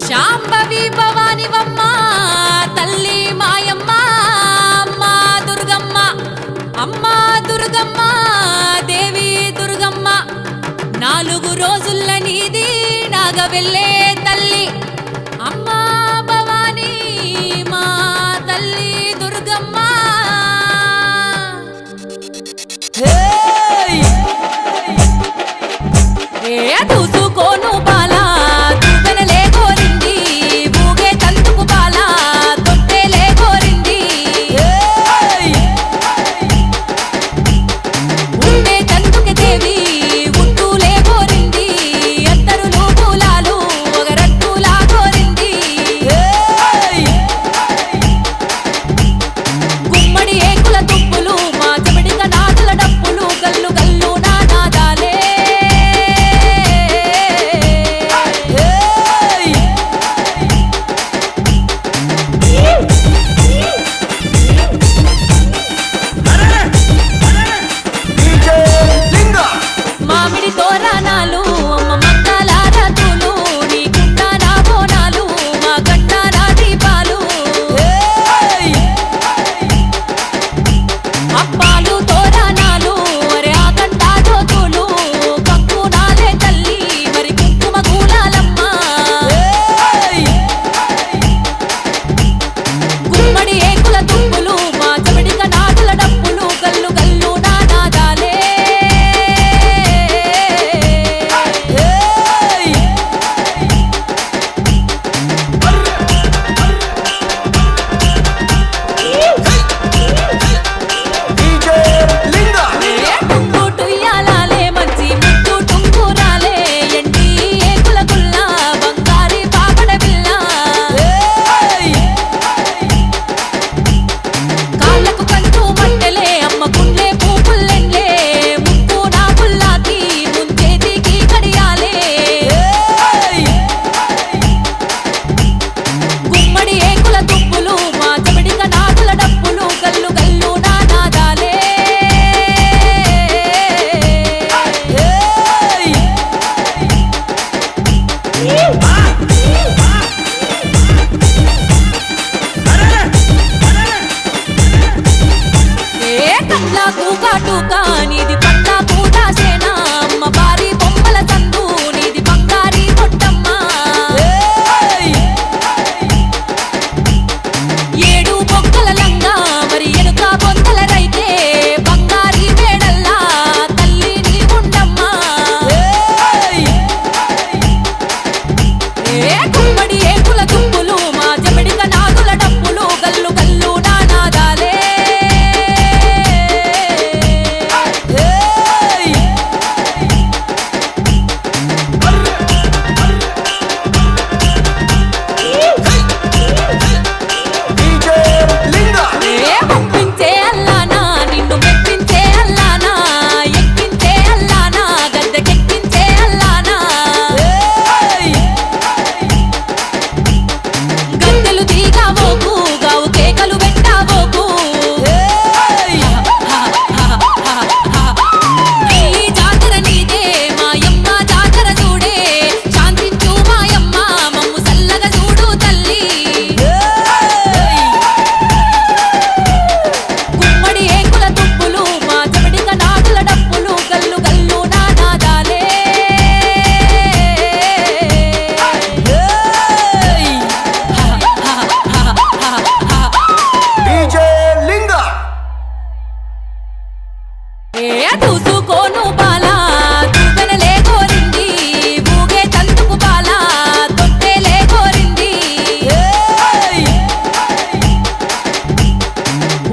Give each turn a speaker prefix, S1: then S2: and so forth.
S1: శాంభవి భవానివమ్మ తల్లి మాయమ్మ అమ్మా దుర్గమ్మ అమ్మా దుర్గమ్మ దేవి దుర్గమ్మ 4 రోజుల నీది నాగవెల్లే తల్లి అమ్మా భవాని మా తల్లి దుర్గమ్మ దూసుకోను బాలా దుర్గనలే కోరింది ఊగే తంతుకు బాలా తొట్టెలే కోరింది ఉండే తంతుకి దేవి ఉట్టులే కోరింది అత్తరులు పూలాలు ఒగరట్టులా కోరింది గుమ్మడి ఏకుల తుప్పులు మా చెమడిక నాదుల డప్పులు గల్లు గల్లు నాదాలే మామిడి తోరణాలు అమ్మ మక్కల రాతులు నీ గుంట నా బోనాలు మా గంట నా దీపాలు అప్పాలు తోరణాలు అరే ఆ గంట జ్యోతులు కంకు నాలే తల్లి మరి కుంకుమ కూలాలమ్మ గుమ్మడి ఏకుల తుప్పులు మా చెమడిక నాదుల డప్పులు గల్లు గల్లు నాదాలే టుంగుటుయ్యాలాలే మంచి ముట్టు టుంగురాలే ఎండి ఏకుల గుల్ల బంగారి పాపడ బిల్ల కాళ్ళకు కంటూ మట్టెలే అమ్మ గుండె పూపుల్లెండ్లే ముక్కు నా పుల్లాకి ముంచేతికి కడియాలే గుమ్మడి ఏకుల తుప్పులు మా చెమడిక నాదుల డప్పులు గల్లు గల్లు నాదాలే కట్లకు కాటుకా నీది పట్ల పూదాసేనా అమ్మ భారీ బొమ్మల సందు నీది బంగారీ పొట్టమ్మ 7 బొక్కల లంగా మరి ఎనుక బొంతల రైతే బంగారీ మేడల్లా తల్లి నీ ఉండమ్మా గుమ్మడి ఏకుల తుప్పులు మా చెమడిక నాగుల డప్పులు గల్లు గల్లు నాదాలే ఒప్పించే అల్లానా నిన్ను మెప్పించే అల్లానా ఎక్కించే అల్లానా గద్దెకెక్కించే అల్లానా గద్దెలు దిగావోకు గావు కేకలు పెట్టావోకు ఈ జాతర నీదే మాయమ్మ జాతర చూడే శాంతించు మాయమ్మ మమ్ము సల్లగా చూడు తల్లి గుమ్మడి ఏకుల తుప్పులు మా చెమడిక నాదుల డప్పులు గల్లు గల్లు నాదాలే
S2: DJ Linga.
S1: దూసు